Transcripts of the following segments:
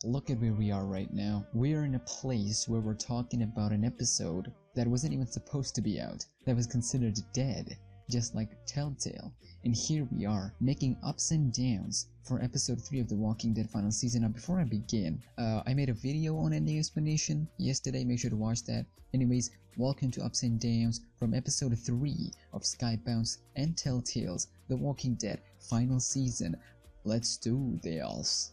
Look at where we are right now. We're in a place where we're talking about an episode that wasn't even supposed to be out, that was considered dead, just like Telltale. And here we are, making ups and downs for episode 3 of The Walking Dead final season. Now before I begin, I made a video on ending explanation yesterday, make sure to watch that. Anyways, welcome to Ups and Downs from episode 3 of Skybounce and Telltale's The Walking Dead final season. Let's do this.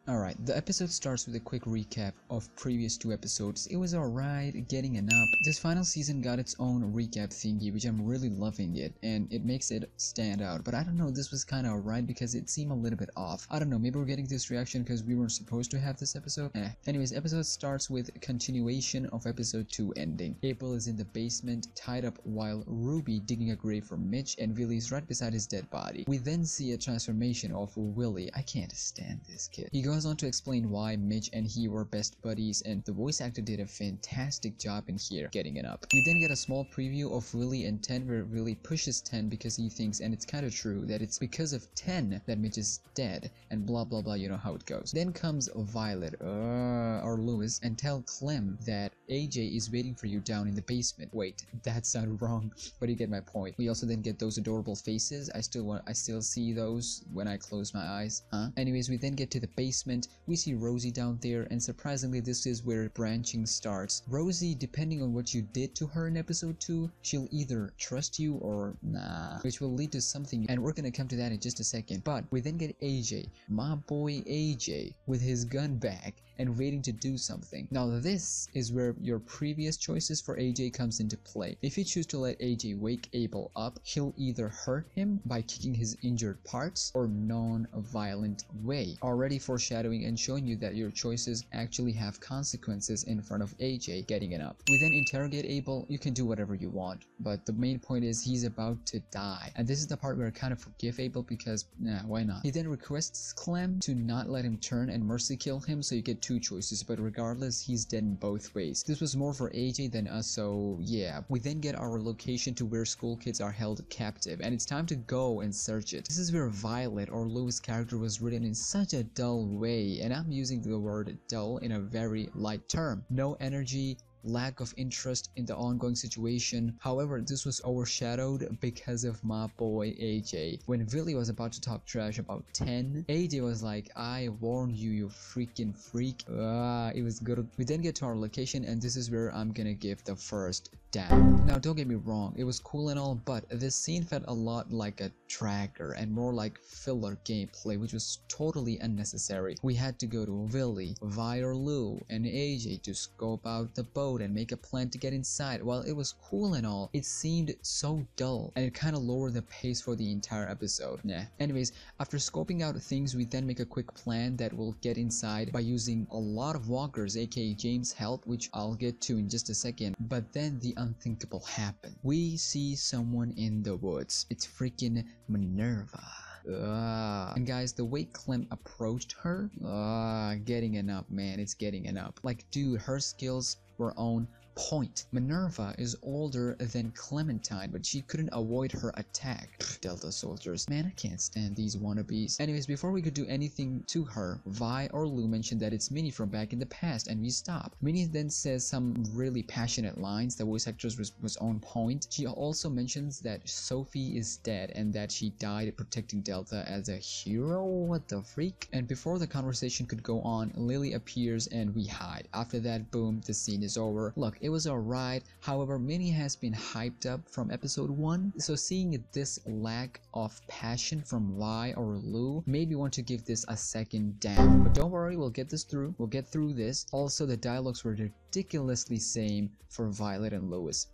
Alright, the episode starts with a quick recap of previous 2 episodes. It was alright, getting an up. This final season got its own recap thingy, which I'm really loving it, and it makes it stand out. But I don't know, this was kinda alright because it seemed a little bit off. I don't know, maybe we're getting this reaction because we weren't supposed to have this episode? Anyways, episode starts with a continuation of episode 2 ending. Abel is in the basement, tied up while Ruby digging a grave for Mitch, and Willie's right beside his dead body. We then see a transformation of Willie. I can't stand this kid. He goes on to explain why Mitch and he were best buddies, and the voice actor did a fantastic job in here getting it up. We then get a small preview of Willie and 10 where Willie pushes 10 because he thinks, and it's kind of true, that it's because of 10 that Mitch is dead, and blah blah blah, you know how it goes. Then comes Violet, or Lewis, and tell Clem that AJ is waiting for you down in the basement. Wait, that sounded wrong, but you get my point. We also then get those adorable faces. I still see those when I close my eyes. Anyways, we then get to the basement. We see Rosie down there, and surprisingly this is where branching starts. Rosie, depending on what you did to her in episode 2, she'll either trust you or nah, which will lead to something, and we're gonna come to that in just a second. But we then get AJ, my boy AJ, with his gun back and waiting to do something. Now this is where your previous choices for AJ comes into play. If you choose to let AJ wake Abel up, he'll either hurt him by kicking his injured parts or non-violent way, already foreshadowing and showing you that your choices actually have consequences in front of AJ getting it up. We then interrogate Abel. You can do whatever you want, but the main point is he's about to die, and this is the part where I kind of forgive Abel because nah, why not? He then requests Clem to not let him turn and mercy kill him, so you get 2 choices, but regardless he's dead in both ways. This was more for AJ than us, so yeah. We then get our location to where school kids are held captive, and it's time to go and search it. This is where Violet, or Lewis' character, was written in such a dull way, and I'm using the word dull in a very light term. No energy, lack of interest in the ongoing situation. However, this was overshadowed because of my boy AJ. When Willie was about to talk trash about 10, AJ was like, I warned you, you freaking freak. It was good. We then get to our location, and this is where I'm gonna give the first down. Now don't get me wrong, it was cool and all, but this scene felt a lot like a dragger and more like filler gameplay, which was totally unnecessary. We had to go to Willie, Vi or Lou, and AJ to scope out the boat and make a plan to get inside. While it was cool and all, it seemed so dull, and it kind of lowered the pace for the entire episode. Anyways, after scoping out things, we then make a quick plan that will get inside by using a lot of walkers, aka James' help, which I'll get to in just a second. But then the unthinkable happened. We see someone in the woods. It's freaking Minerva. And guys, the way Clem approached her, getting it up, man. It's getting it up. Like, dude, her skills were on point. Minerva is older than Clementine, but she couldn't avoid her attack. Delta soldiers. Man, I can't stand these wannabes. Anyways, before we could do anything to her, Vi or Lou mentioned that it's Minnie from back in the past, and we stop. Minnie then says some really passionate lines. The voice actress was on point. She also mentions that Sophie is dead and that she died protecting Delta as a hero. What the freak? And before the conversation could go on, Lily appears and we hide. After that, boom, the scene is over. Look, it was alright. However, Minnie has been hyped up from episode 1, so seeing this lack of passion from Vi or Lou made me want to give this a second down. But don't worry, we'll get this through. We'll get through this. Also, the dialogues were ridiculously same for Violet and Lewis.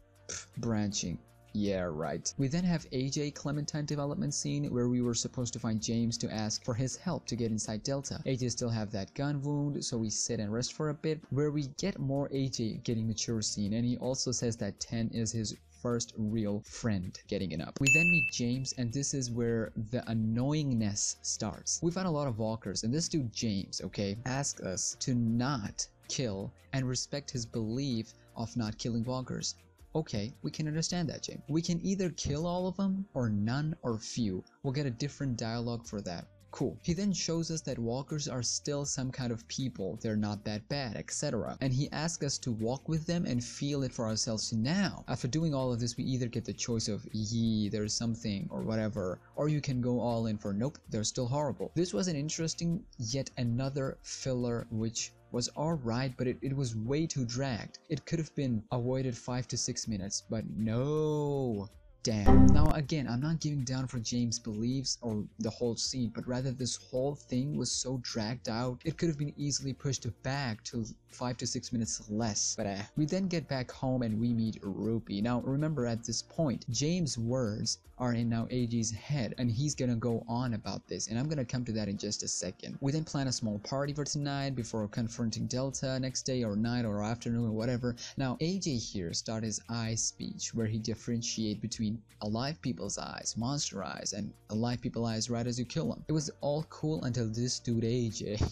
Branching. Yeah, right. We then have AJ Clementine development scene where we were supposed to find James to ask for his help to get inside Delta. AJ still have that gun wound, so we sit and rest for a bit, where we get more AJ getting mature scene, and he also says that 10 is his first real friend getting it up. We then meet James, and this is where the annoyingness starts. We found a lot of walkers, and this dude James, okay, asked us to not kill and respect his belief of not killing walkers. Okay, we can understand that, James. We can either kill all of them or none or few. We'll get a different dialogue for that. Cool. He then shows us that walkers are still some kind of people, they're not that bad, etc. And he asks us to walk with them and feel it for ourselves now. After doing all of this, we either get the choice of yee, there's something, or whatever, or you can go all in for nope, they're still horrible. This was an interesting, yet another filler which was alright, but it was way too dragged. It could have been avoided 5 to 6 minutes, but no. Damn. Now again, I'm not giving down for James' beliefs or the whole scene, but rather this whole thing was so dragged out, it could have been easily pushed back to 5 to 6 minutes less. But we then get back home and we meet Ruby. Now remember, at this point, James' words are in now AJ's head, and he's gonna go on about this, and I'm gonna come to that in just a second. We then plan a small party for tonight before confronting Delta next day or night or afternoon or whatever. Now AJ here started his eye speech where he differentiates between alive people's eyes, monster eyes, and alive people's eyes right as you kill them. It was all cool until this dude AJ,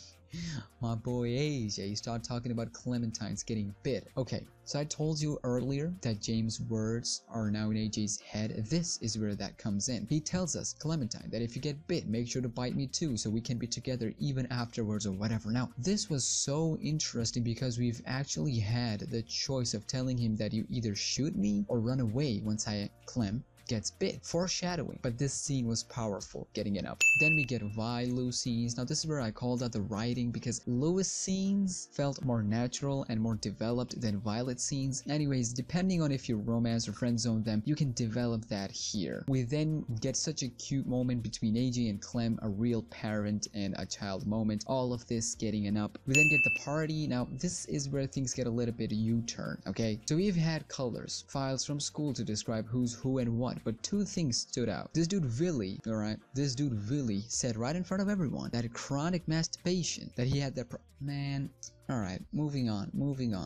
my boy AJ, started talking about Clementine's getting bit. Okay, so I told you earlier that James' words are now in AJ's head. This is where that comes in. He tells us, Clementine, that if you get bit, make sure to bite me too so we can be together even afterwards or whatever. Now, this was so interesting because we've actually had the choice of telling him that you either shoot me or run away once Clem gets bit. Foreshadowing. But this scene was powerful, getting it up. Then we get Vi-Lou scenes. Now this is where I called out the writing because Louis scenes felt more natural and more developed than Violet scenes. Anyways, depending on if you romance or friend zone them, you can develop that here. We then get such a cute moment between AJ and Clem, a real parent and a child moment. All of this getting it up. We then get the party. Now this is where things get a little bit U-turn, okay? So we've had colors, files from school to describe who's who and what, but two things stood out. This dude Willie, alright, this dude Willie said right in front of everyone that chronic masturbation, that he had that man. Alright, moving on.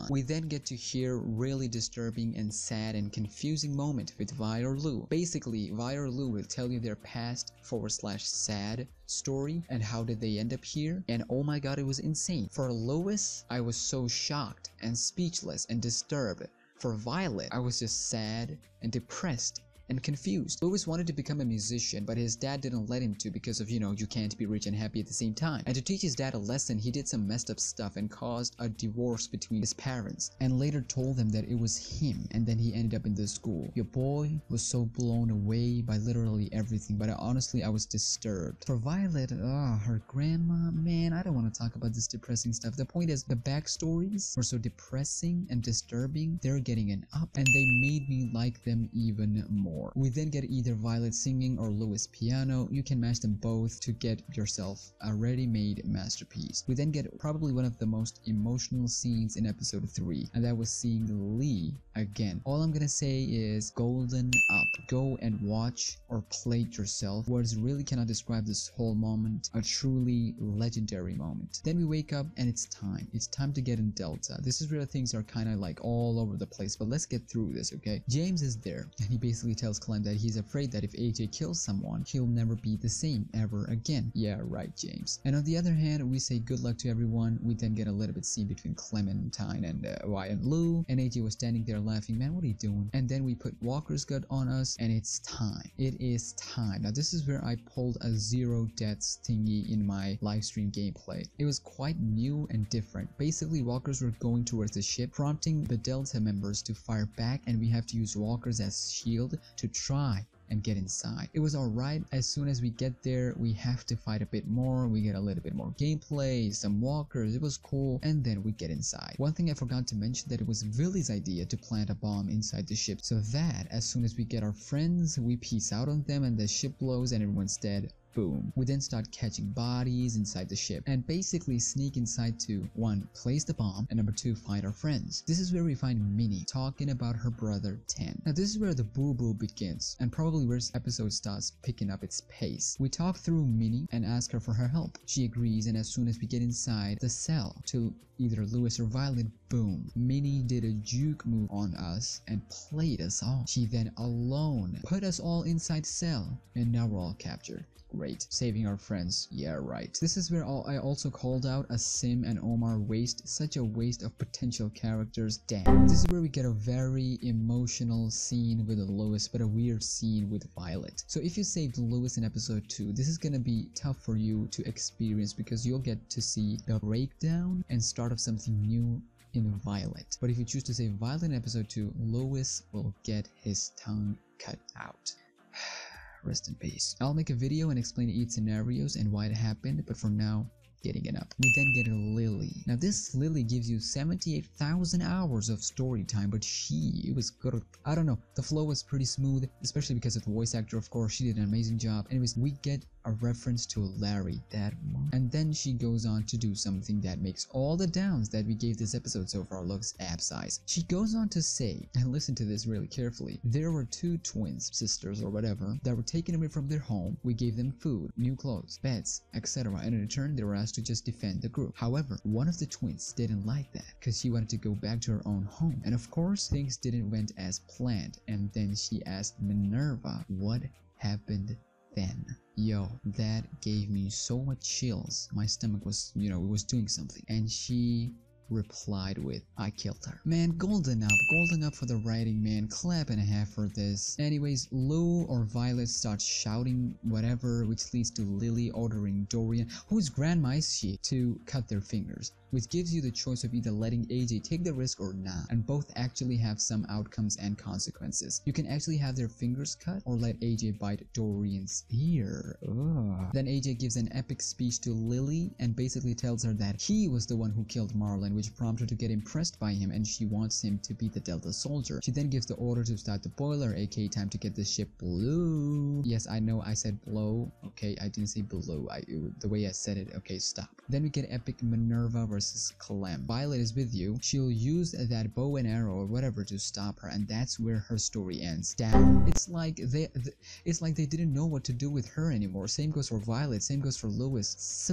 We then get to hear really disturbing and sad and confusing moment with Vi or Lou. Basically, Vi or Lou will tell you their past / sad story and how did they end up here, and oh my god, it was insane. For Louis, I was so shocked and speechless and disturbed. For Violet, I was just sad and depressed and confused. Louis wanted to become a musician, but his dad didn't let him to because of, you know, you can't be rich and happy at the same time. And to teach his dad a lesson, he did some messed up stuff and caused a divorce between his parents, and later told them that it was him, and then he ended up in the school. Your boy was so blown away by literally everything, but honestly, I was disturbed. For Violet, her grandma, man, I don't want to talk about this depressing stuff. The point is, the backstories were so depressing and disturbing, they're getting an up, and they made me like them even more. We then get either Violet singing or Louis piano. You can match them both to get yourself a ready-made masterpiece. We then get probably one of the most emotional scenes in episode 3, and that was seeing Lee again. All I'm gonna say is golden up. Go and watch or play it yourself. Words really cannot describe this whole moment. A truly legendary moment. Then we wake up and it's time. It's time to get in Delta. This is where things are kind of like all over the place, but let's get through this, okay? James is there and he basically tells Clem that he's afraid that if AJ kills someone, he'll never be the same ever again. Yeah, right, James. And on the other hand, we say good luck to everyone. We then get a little bit scene between Clementine and Vi and Lou, and AJ was standing there laughing, man, what are you doing? And then we put Walker's gut on us, and it's time. It is time. Now this is where I pulled a 0 deaths thingy in my live stream gameplay. It was quite new and different. Basically, walkers were going towards the ship, prompting the Delta members to fire back, and we have to use walkers as shield to try and get inside. It was alright. As soon as we get there, we have to fight a bit more. We get a little bit more gameplay, some walkers. It was cool, and then we get inside. One thing I forgot to mention, that it was Willie's idea to plant a bomb inside the ship, so that as soon as we get our friends, we peace out on them and the ship blows and everyone's dead. Boom. We then start catching bodies inside the ship and basically sneak inside to 1. Place the bomb, and number 2. Find our friends. This is where we find Minnie talking about her brother 10. Now this is where the boo-boo begins and probably where this episode starts picking up its pace. We talk through Minnie and ask her for her help. She agrees, and as soon as we get inside the cell to either Louis or Violet, boom, Minnie did a juke move on us and played us all. She then alone put us all inside cell, and now we're all captured. great. Saving our friends, yeah right. This is where I also called out a Sim and Omar waste, such a waste of potential characters, damn. This is where we get a very emotional scene with Lewis, but a weird scene with Violet. So if you saved Lewis in episode 2, this is gonna be tough for you to experience because you'll get to see the breakdown and start of something new in Violet. But if you choose to save Violet in episode 2, Lewis will get his tongue cut out. Rest in peace. I'll make a video and explain each scenarios and why it happened, but for now, getting it up. We then get a Lily. Now this Lily gives you 78,000 hours of story time, but it was good. I don't know, the flow was pretty smooth, especially because of the voice actor, of course. She did an amazing job. Anyways, we get a reference to Larry, that one. And then she goes on to do something that makes all the downs that we gave this episode so far looks abs-sized. She goes on to say, and listen to this really carefully, there were 2 twins, sisters or whatever, that were taken away from their home. We gave them food, new clothes, beds, etc. And in return, they were asked to just defend the group. However, one of the twins didn't like that because she wanted to go back to her own home. And of course, things didn't went as planned. And then she asked Minerva what happened then. Yo, that gave me so much chills. My stomach was, it was doing something. And she replied with, I killed her. Man, golden up for the writing, man. Clap and a half for this. Anyways, Lou or Violet starts shouting whatever, which leads to Lily ordering Dorian, whose grandma is she, to cut their fingers, which gives you the choice of either letting AJ take the risk or not, and both actually have some outcomes and consequences. You can actually have their fingers cut or let AJ bite Dorian's ear. Ugh. Then AJ gives an epic speech to Lily and basically tells her that he was the one who killed Marlon, which prompts her to get impressed by him, and she wants him to be the Delta soldier. She then gives the order to start the boiler, aka time to get the ship blue. Yes, I know I said blow. Okay, I didn't say blue. The way I said it. Okay, stop. Then we get epic Minerva versus Clem. Violet is with you. She'll use that bow and arrow or whatever to stop her, and that's where her story ends. Damn. It's like they didn't know what to do with her anymore. Same goes for Violet. Same goes for Lewis.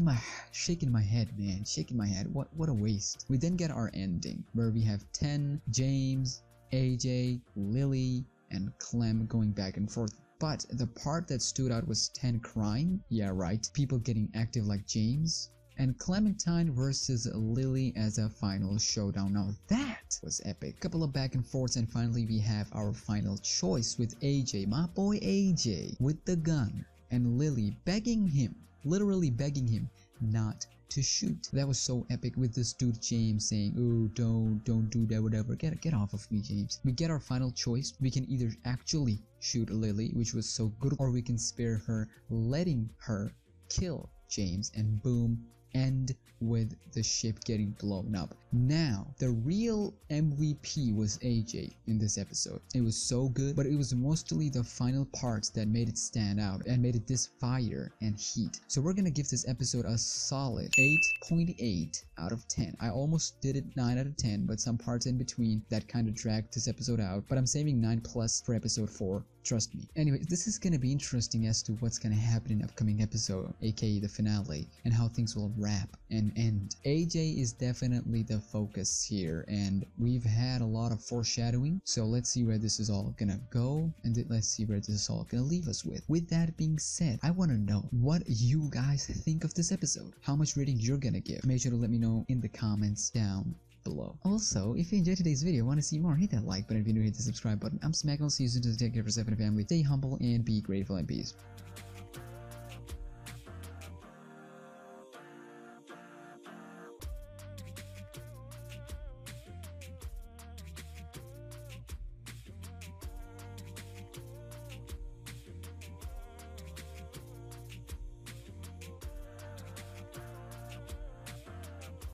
Shaking my head, man. Shaking my head. What a waste. We then get our ending, where we have 10, James, AJ, Lily, and Clem going back and forth. But the part that stood out was 10 crying. Yeah, right. People getting active like James. And Clementine versus Lily as a final showdown. Now that was epic. Couple of back and forths, and finally we have our final choice with AJ, my boy AJ, with the gun, and Lily begging him, literally begging him not to shoot. That was so epic, with this dude James saying, oh, don't do that, whatever. Get off of me, James. We get our final choice. We can either actually shoot Lily, which was so good, or we can spare her, letting her kill James, and boom, end with the ship getting blown up. Now, the real MVP was AJ in this episode. It was so good, but it was mostly the final parts that made it stand out and made it this fire and heat. So we're gonna give this episode a solid 8.8 out of 10. I almost did it 9 out of 10, but some parts in between that kind of dragged this episode out, but I'm saving 9+ for episode 4. Trust me. Anyway, this is gonna be interesting as to what's gonna happen in upcoming episode, aka the finale, and how things will wrap and end. AJ is definitely the focus here, and we've had a lot of foreshadowing, so let's see where this is all gonna go, and let's see where this is all gonna leave us with. With that being said, I want to know what you guys think of this episode, how much rating you're gonna give. Make sure to let me know in the comments down below. Also, if you enjoyed today's video and want to see more, hit that like button. If you're new, hit the subscribe button. I'm Smack. I'll see you soon. To take care of yourself and family. Stay humble and be grateful, and peace.